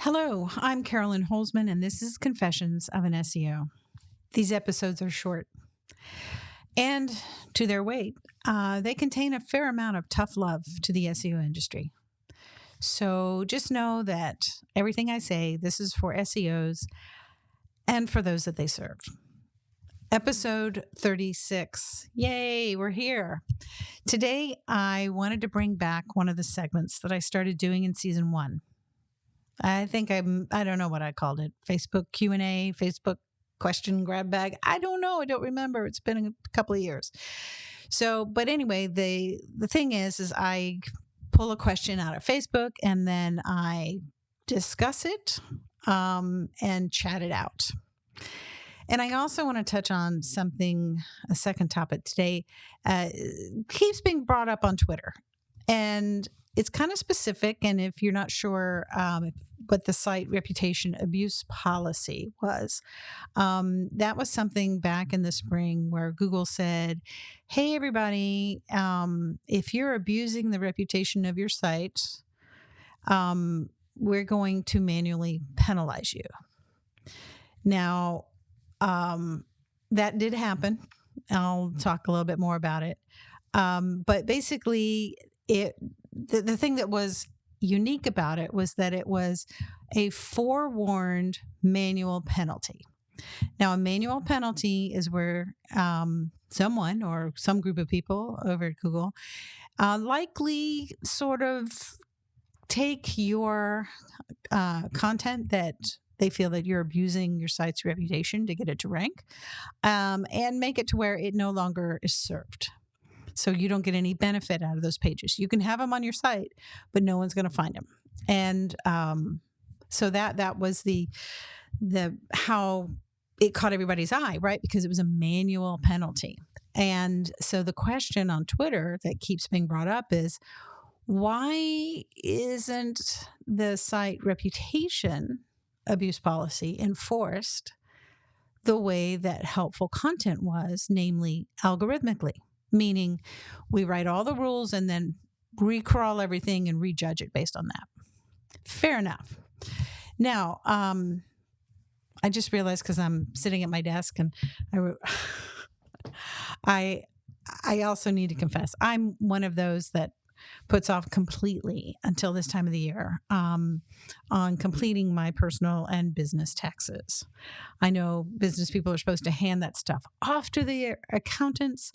Hello, I'm Carolyn Holzman, and this is Confessions of an SEO. These episodes are short, and to their weight, they contain a fair amount of tough love to the SEO industry. So just know that everything I say, this is for SEOs and for those that they serve. Episode 36. Yay, we're here. Today, I wanted to bring back one of the segments that I started doing in season 1. I don't know what I called it. Facebook Q&A, Facebook question grab bag. I don't know. I don't remember. It's been a couple of years. So, but anyway, the thing is I pull a question out of Facebook and then I discuss it and chat it out. And I also want to touch on a second topic today, keeps being brought up on Twitter. And it's kind of specific. And if you're not sure what the site reputation abuse policy was, that was something back in the spring where Google said, hey, everybody, if you're abusing the reputation of your site, we're going to manually penalize you. Now, that did happen. I'll talk a little bit more about it. But basically, the thing that was unique about it was that it was a forewarned manual penalty. Now, a manual penalty is where someone or some group of people over at Google likely sort of take your content that they feel that you're abusing your site's reputation to get it to rank, and make it to where it no longer is served. So you don't get any benefit out of those pages. You can have them on your site, but no one's going to find them. And so that was the how it caught everybody's eye, right? Because it was a manual penalty. And so the question on Twitter that keeps being brought up is, why isn't the site reputation abuse policy enforced the way that helpful content was, namely algorithmically? Meaning we write all the rules and then recrawl everything and rejudge it based on that. Fair enough. Now, I just realized because I'm sitting at my desk and I also need to confess, I'm one of those that puts off completely until this time of the year on completing my personal and business taxes. I know business people are supposed to hand that stuff off to the accountants,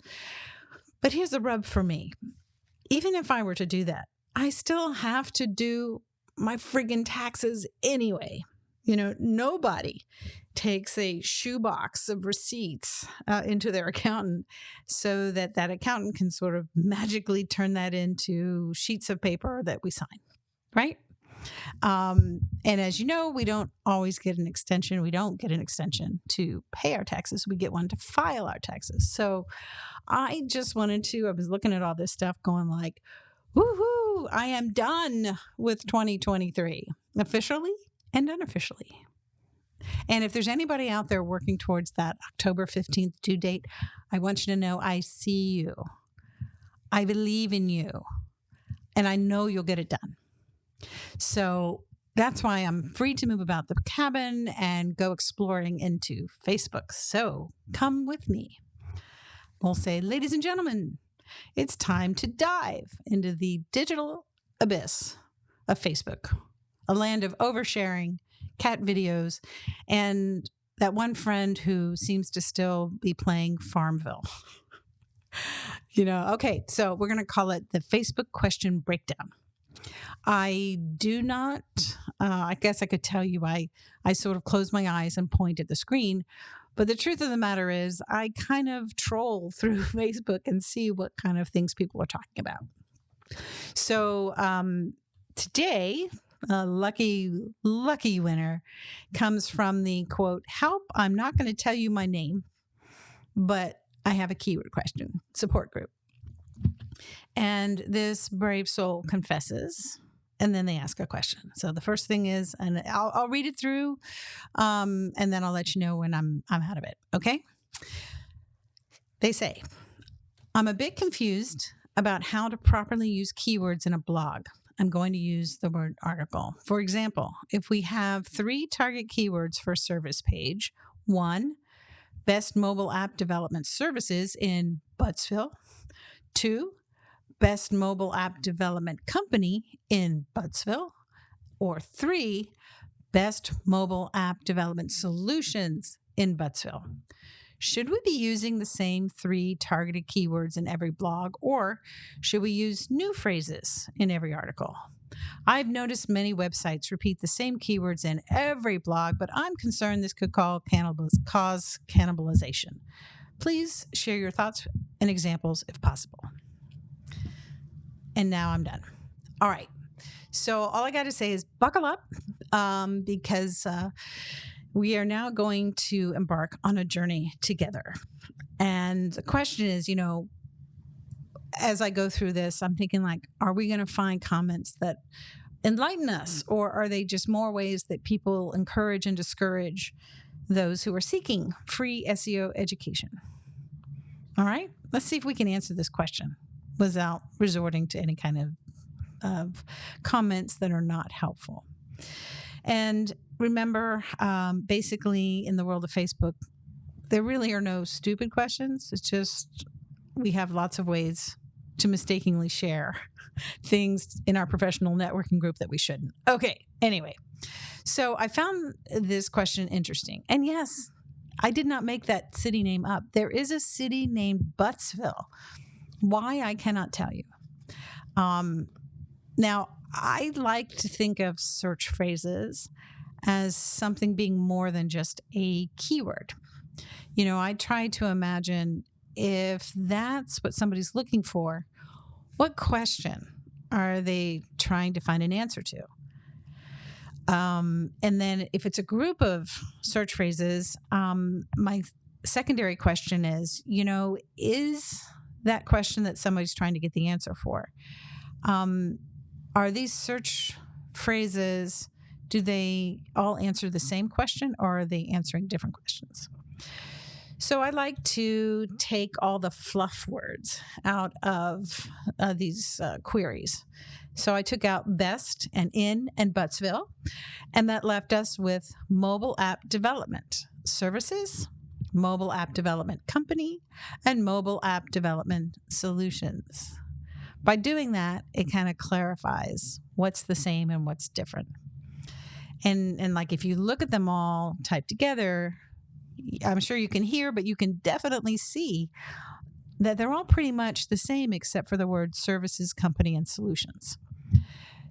but here's the rub for me. Even if I were to do that, I still have to do my friggin' taxes anyway. You know, nobody takes a shoebox of receipts into their accountant so that accountant can sort of magically turn that into sheets of paper that we sign, right? And as you know, we don't always get an extension. We don't get an extension to pay our taxes. We get one to file our taxes. So I was looking at all this stuff going like, woohoo, I am done with 2023, officially and unofficially. And if there's anybody out there working towards that October 15th due date, I want you to know I see you. I believe in you. And I know you'll get it done. So that's why I'm free to move about the cabin and go exploring into Facebook. So come with me. We'll say, ladies and gentlemen, it's time to dive into the digital abyss of Facebook, a land of oversharing, cat videos, and that one friend who seems to still be playing Farmville. Okay, so we're going to call it the Facebook question breakdown. I do not, I guess I could tell you, I sort of close my eyes and point at the screen. But the truth of the matter is I kind of troll through Facebook and see what kind of things people are talking about. So today, a lucky winner comes from the quote, help, I'm not going to tell you my name, but I have a keyword question, support group. And this brave soul confesses, and then they ask a question. So the first thing is, and I'll read it through, and then I'll let you know when I'm out of it. Okay. They say, I'm a bit confused about how to properly use keywords in a blog. I'm going to use the word article. For example, if we have 3 target keywords for a service page: 1, best mobile app development services in Buttsville; 2, best mobile app development company in Buttsville; or 3, best mobile app development solutions in Buttsville. Should we be using the same 3 targeted keywords in every blog, or should we use new phrases in every article? I've noticed many websites repeat the same keywords in every blog, but I'm concerned this could cause cannibalization. Please share your thoughts and examples if possible. And now I'm done. All right. So all I got to say is buckle up, because we are now going to embark on a journey together. And the question is, as I go through this, I'm thinking like, are we going to find comments that enlighten us, or are they just more ways that people encourage and discourage those who are seeking free SEO education? All right, let's see if we can answer this question without resorting to any kind of comments that are not helpful. And remember, basically in the world of Facebook, there really are no stupid questions. It's just we have lots of ways to mistakenly share things in our professional networking group that we shouldn't. Okay, anyway, so I found this question interesting. And yes, I did not make that city name up. There is a city named Buttsville. Why, I cannot tell you. Now, I like to think of search phrases as something being more than just a keyword. I try to imagine if that's what somebody's looking for, what question are they trying to find an answer to? And then if it's a group of search phrases, my secondary question is that question that somebody's trying to get the answer for? Are these search phrases, do they all answer the same question, or are they answering different questions? So I like to take all the fluff words out of these queries. So I took out best and in and Buttsville, and that left us with mobile app development services, mobile app development company, and mobile app development solutions. By doing that, it kind of clarifies what's the same and what's different. And like if you look at them all typed together, I'm sure you can hear, but you can definitely see that they're all pretty much the same except for the word services, company, and solutions.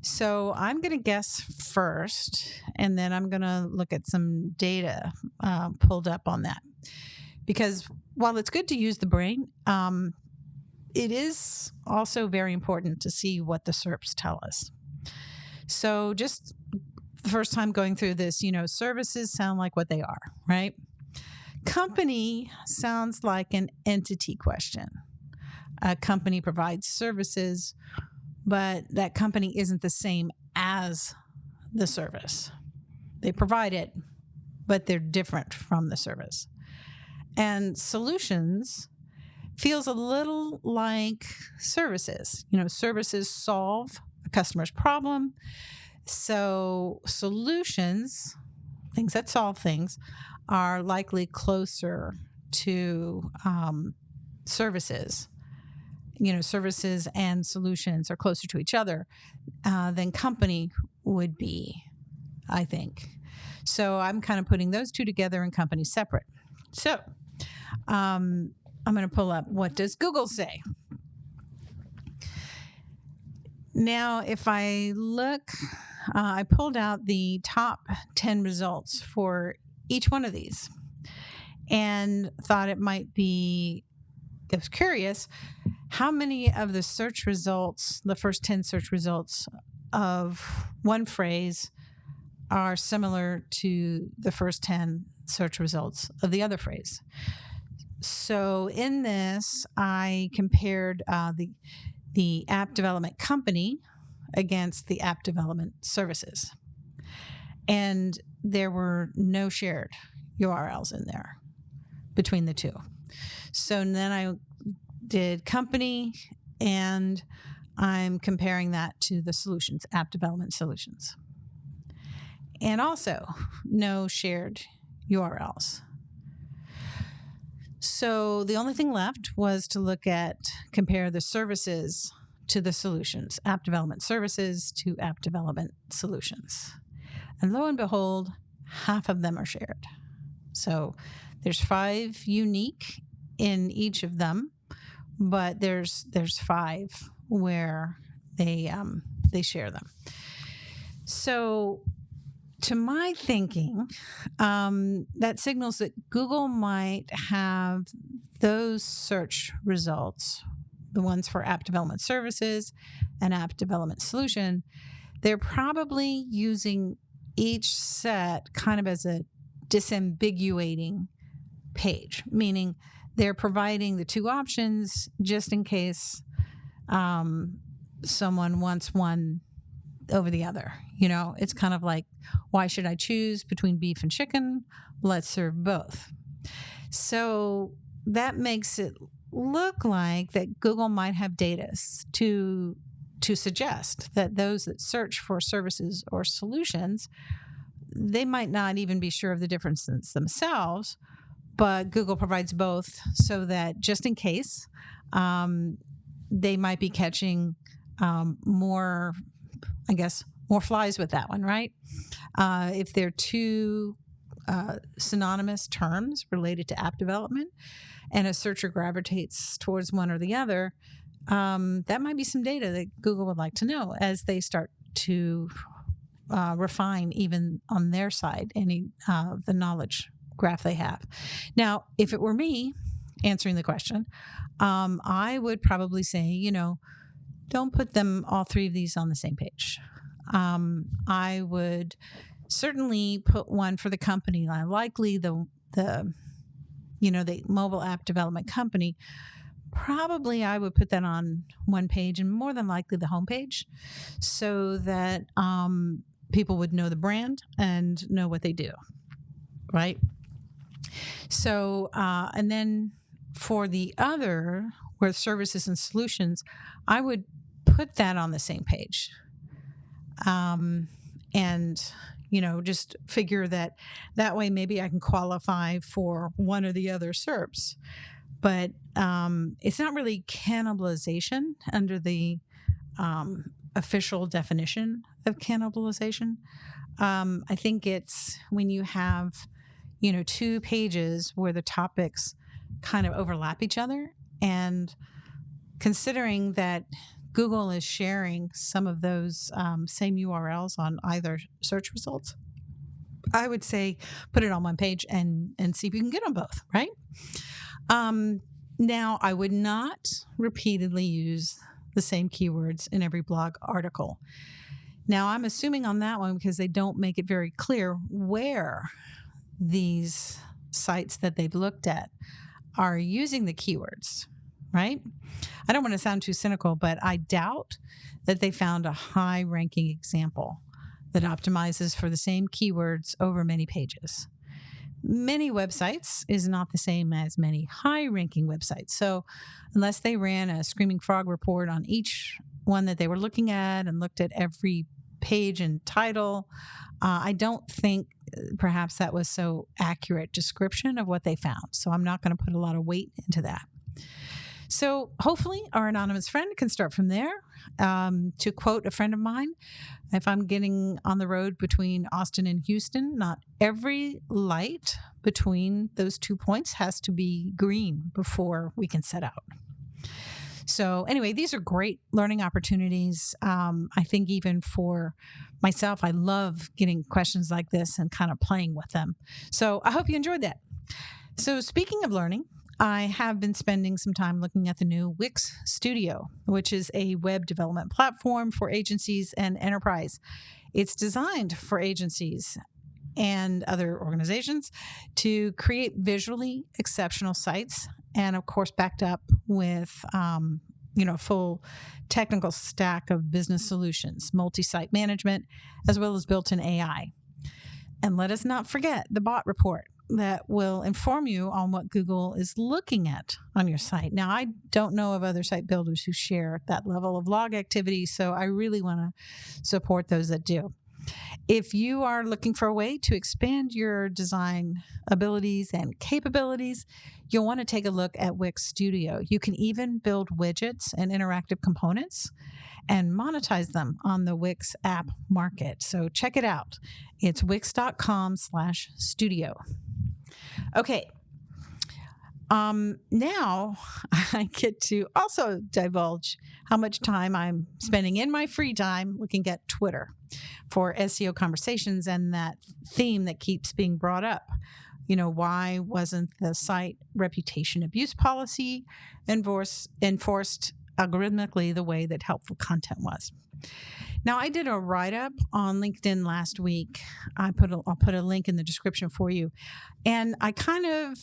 So I'm going to guess first, and then I'm going to look at some data pulled up on that. Because while it's good to use the brain, it is also very important to see what the SERPs tell us. So just the first time going through this, services sound like what they are, right? Company sounds like an entity question. A company provides services, but that company isn't the same as the service. They provide it, but they're different from the service. And solutions feels a little like services. Services solve a customer's problem. So solutions, things that solve things, are likely closer to services. Services and solutions are closer to each other than company would be, I think. So I'm kind of putting those two together and company separate. So I'm going to pull up, what does Google say? Now, if I look, I pulled out the top 10 results for each one of these and thought it might be, I was curious, how many of the search results, the first 10 search results of one phrase are similar to the first 10 search results of the other phrase. So in this, I compared the app development company against the app development services. And there were no shared URLs in there between the two. So then I did company and I'm comparing that to the solutions, app development solutions. And also, no shared URLs. So the only thing left was to compare the services to the solutions, app development services to app development solutions. And lo and behold, half of them are shared. So there's 5 unique in each of them, but there's 5 where they share them. So to my thinking, that signals that Google might have those search results, the ones for app development services and app development solution, they're probably using each set kind of as a disambiguating page, meaning they're providing the 2 options just in case someone wants one over the other. It's kind of like, why should I choose between beef and chicken? Let's serve both. So that makes it look like that Google might have data to suggest that those that search for services or solutions, they might not even be sure of the differences themselves, but Google provides both so that just in case, they might be catching more flies with that one, right? If they're 2 synonymous terms related to app development and a searcher gravitates towards one or the other, that might be some data that Google would like to know as they start to refine even on their side any the knowledge graph they have. Now, if it were me answering the question, I would probably say, don't put them all 3 of these on the same page. I would certainly put one for the company. Likely the mobile app development company. Probably I would put that on one page, and more than likely the homepage, so that people would know the brand and know what they do, right? So, and then for the other, where services and solutions, I would put that on the same page. And, just figure that way maybe I can qualify for one or the other SERPs. But it's not really cannibalization under the official definition of cannibalization. I think it's when you have, 2 pages where the topics kind of overlap each other, and considering that Google is sharing some of those same URLs on either search results, I would say put it on one page and see if you can get them both, right? Now, I would not repeatedly use the same keywords in every blog article. Now, I'm assuming on that one because they don't make it very clear where these sites that they've looked at are using the keywords, right? I don't want to sound too cynical, but I doubt that they found a high-ranking example that optimizes for the same keywords over many pages. Many websites is not the same as many high-ranking websites. So unless they ran a Screaming Frog report on each one that they were looking at and looked at every page and title, I don't think perhaps that was so accurate description of what they found. So I'm not going to put a lot of weight into that. So hopefully our anonymous friend can start from there. To quote a friend of mine, if I'm getting on the road between Austin and Houston, not every light between those 2 points has to be green before we can set out. So anyway, these are great learning opportunities. I think even for myself, I love getting questions like this and kind of playing with them. So I hope you enjoyed that. So speaking of learning, I have been spending some time looking at the new Wix Studio, which is a web development platform for agencies and enterprise. It's designed for agencies and other organizations to create visually exceptional sites, and of course backed up with full technical stack of business solutions, multi-site management, as well as built-in AI. And let us not forget the bot report. that will inform you on what Google is looking at on your site. Now, I don't know of other site builders who share that level of log activity, so I really want to support those that do. If you are looking for a way to expand your design abilities and capabilities, you'll want to take a look at Wix Studio. You can even build widgets and interactive components and monetize them on the Wix app market. So check it out. It's wix.com/studio. Okay. Now I get to also divulge how much time I'm spending in my free time looking at Twitter for SEO conversations and that theme that keeps being brought up. Why wasn't the site reputation abuse policy enforced algorithmically the way that helpful content was? Now, I did a write-up on LinkedIn last week. I'll put a link in the description for you. And I kind of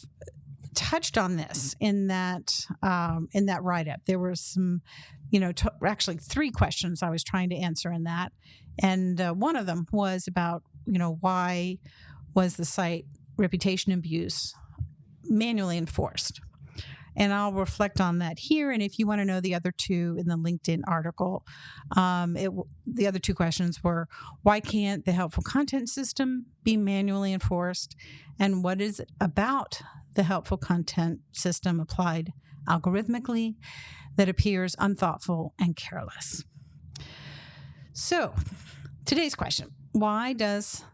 touched on this in that write-up. There were some, actually 3 questions I was trying to answer in that. And one of them was about, why was the site reputation abuse manually enforced? And I'll reflect on that here. And if you want to know the other 2 in the LinkedIn article, the other 2 questions were, why can't the helpful content system be manually enforced? And what is it about the helpful content system applied algorithmically that appears unthoughtful and careless? So today's question, why does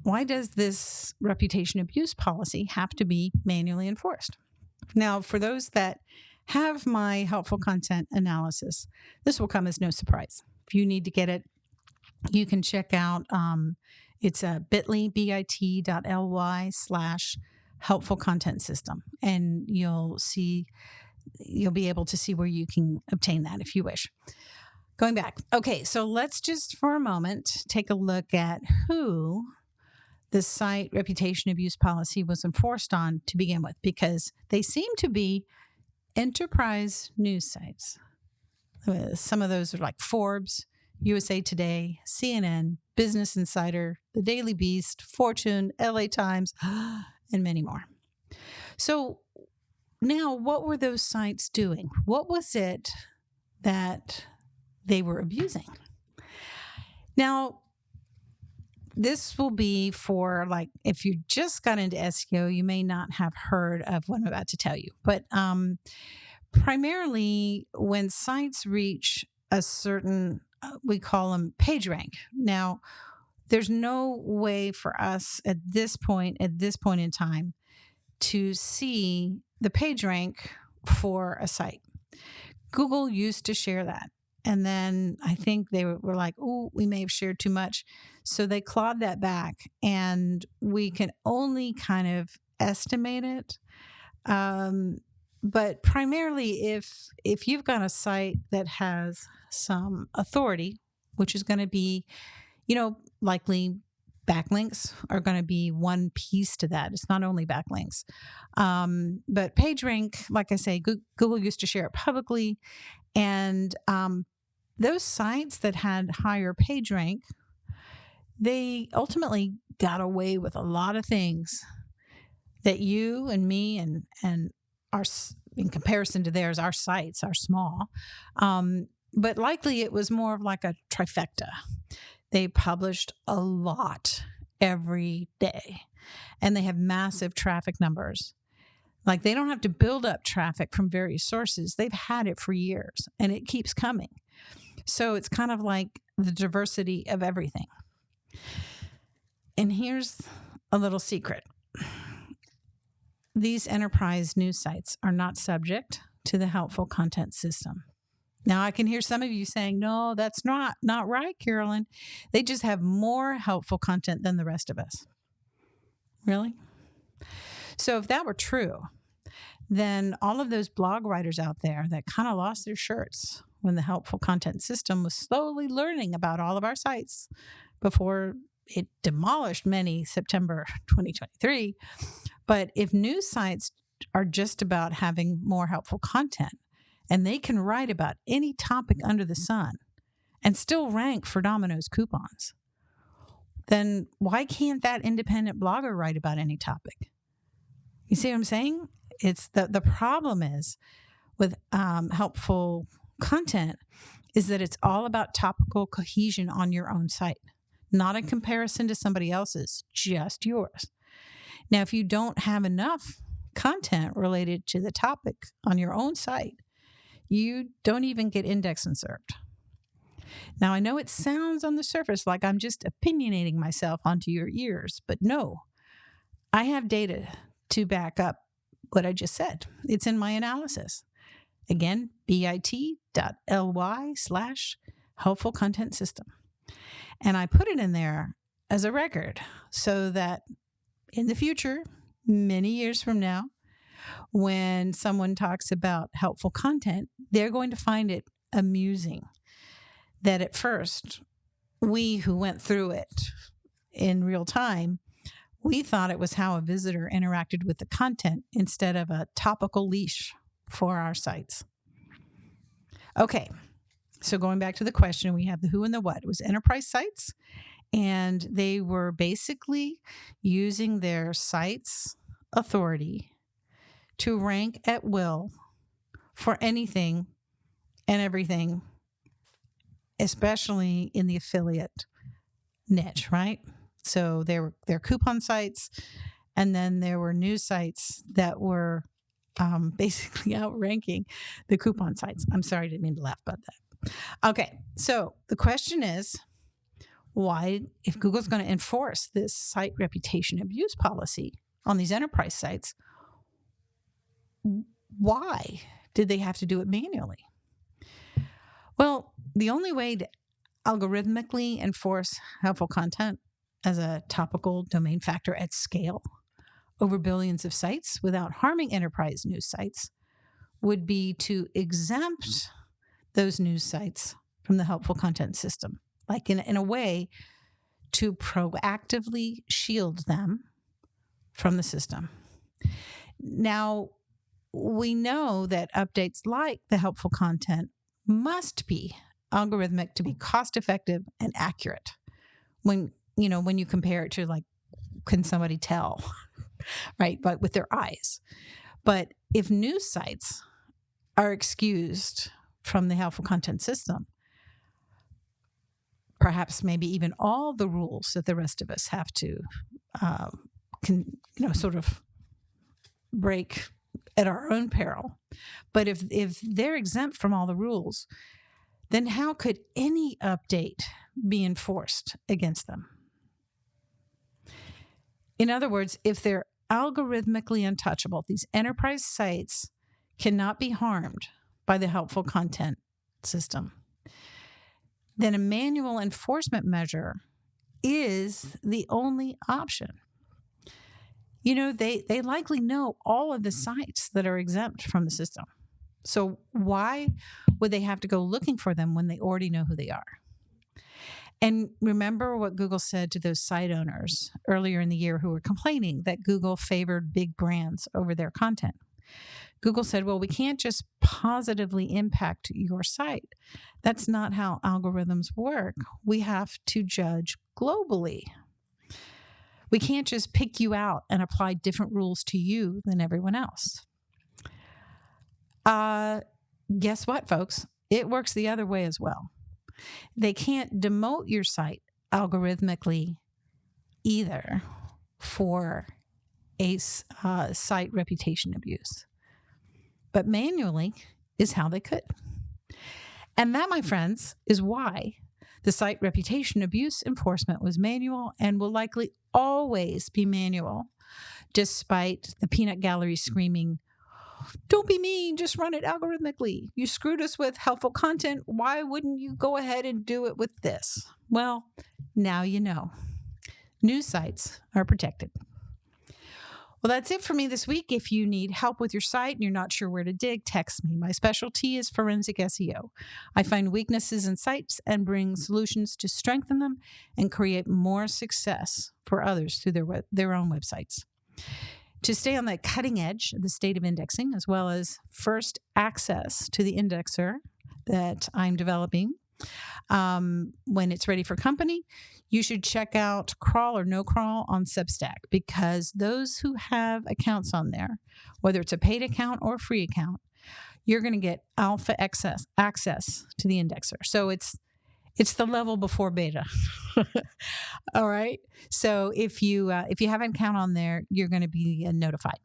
this reputation abuse policy have to be manually enforced? Now, for those that have my helpful content analysis, this will come as no surprise. If you need to get it, you can check out, it's a bit.ly/helpful content system. And you'll be able to see where you can obtain that if you wish. Going back. Okay, so let's just for a moment take a look at who the site reputation abuse policy was enforced on to begin with, because they seem to be enterprise news sites. Some of those are like Forbes, USA Today, CNN, Business Insider, The Daily Beast, Fortune, LA Times, and many more. So now, what were those sites doing? What was it that they were abusing? Now, this will be for, like, if you just got into SEO, you may not have heard of what I'm about to tell you. But primarily when sites reach a certain, we call them page rank. Now, there's no way for us at this point in time to see the page rank for a site. Google used to share that. And then I think they were like, oh, we may have shared too much. So they clawed that back, and we can only kind of estimate it. But primarily, if you've got a site that has some authority, which is going to be, likely backlinks are going to be one piece to that. It's not only backlinks. But PageRank, like I say, Google used to share it publicly. And those sites that had higher PageRank, they ultimately got away with a lot of things that you and me and our, in comparison to theirs, our sites are small. But likely it was more of like a trifecta. They published a lot every day, and they have massive traffic numbers. Like, they don't have to build up traffic from various sources. They've had it for years, and it keeps coming. So it's kind of like the diversity of everything. And here's a little secret. These enterprise news sites are not subject to the helpful content system. Now, I can hear some of you saying, no, that's not right, Carolyn. They just have more helpful content than the rest of us. Really? So if that were true, then all of those blog writers out there that kind of lost their shirts when the helpful content system was slowly learning about all of our sites before it demolished many September 2023. But if news sites are just about having more helpful content, and they can write about any topic under the sun and still rank for Domino's coupons, then why can't that independent blogger write about any topic? You see what I'm saying? It's the problem is with helpful content is that it's all about topical cohesion on your own site, not in comparison to somebody else's, just yours. Now, if you don't have enough content related to the topic on your own site, you don't even get indexed and served. Now, I know it sounds on the surface like I'm just opinionating myself onto your ears, but no, I have data to back up what I just said. It's in my analysis. Again, bit.ly/helpful content system. And I put it in there as a record so that in the future, many years from now, when someone talks about helpful content, they're going to find it amusing that at first, we who went through it in real time, we thought it was how a visitor interacted with the content instead of a topical leash for our sites. Okay, so going back to the question, we have the who and the what. It was enterprise sites, and they were basically using their site's authority to rank at will for anything and everything, especially in the affiliate niche, right? So there were coupon sites, and then there were news sites that were basically outranking the coupon sites. I'm sorry, I didn't mean to laugh about that. Okay, so the question is, why, if Google's going to enforce this site reputation abuse policy on these enterprise sites, why did they have to do it manually? Well, the only way to algorithmically enforce helpful content as a topical domain factor at scale over billions of sites without harming enterprise news sites would be to exempt those news sites from the helpful content system, like in a way to proactively shield them from the system. Now, we know that updates like the helpful content must be algorithmic to be cost effective and accurate when you compare it to, like, can somebody tell, right? But with their eyes. But if news sites are excused from the helpful content system, perhaps maybe even all the rules that the rest of us have to sort of break at our own peril. But if they're exempt from all the rules, then how could any update be enforced against them? In other words, if they're algorithmically untouchable, these enterprise sites cannot be harmed by the helpful content system, then a manual enforcement measure is the only option. They likely know all of the sites that are exempt from the system. So why would they have to go looking for them when they already know who they are? And remember what Google said to those site owners earlier in the year who were complaining that Google favored big brands over their content. Google said, well, we can't just positively impact your site. That's not how algorithms work. We have to judge globally. We can't just pick you out and apply different rules to you than everyone else. Guess what, folks? It works the other way as well. They can't demote your site algorithmically either for a site reputation abuse. But manually is how they could. And that, my friends, is why the site reputation abuse enforcement was manual and will likely always be manual, despite the peanut gallery screaming, "Don't be mean, just run it algorithmically. You screwed us with helpful content. Why wouldn't you go ahead and do it with this?" Well, now you know. News sites are protected. Well, that's it for me this week. If you need help with your site and you're not sure where to dig, text me. My specialty is forensic SEO. I find weaknesses in sites and bring solutions to strengthen them and create more success for others through their own websites. To stay on the cutting edge of the state of indexing, as well as first access to the indexer that I'm developing, When it's ready for company, you should check out Crawl or No Crawl on Substack, because those who have accounts on there, whether it's a paid account or a free account, you're going to get alpha access to the indexer. So it's the level before beta. All right. So if you have an account on there, you're going to be notified.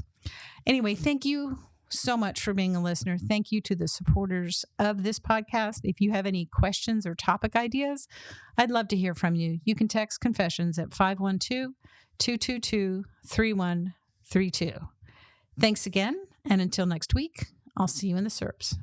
Anyway, thank you so much for being a listener. Thank you to the supporters of this podcast. If you have any questions or topic ideas, I'd love to hear from you. You can text Confessions at 512-222-3132. Thanks again. And until next week, I'll see you in the SERPs.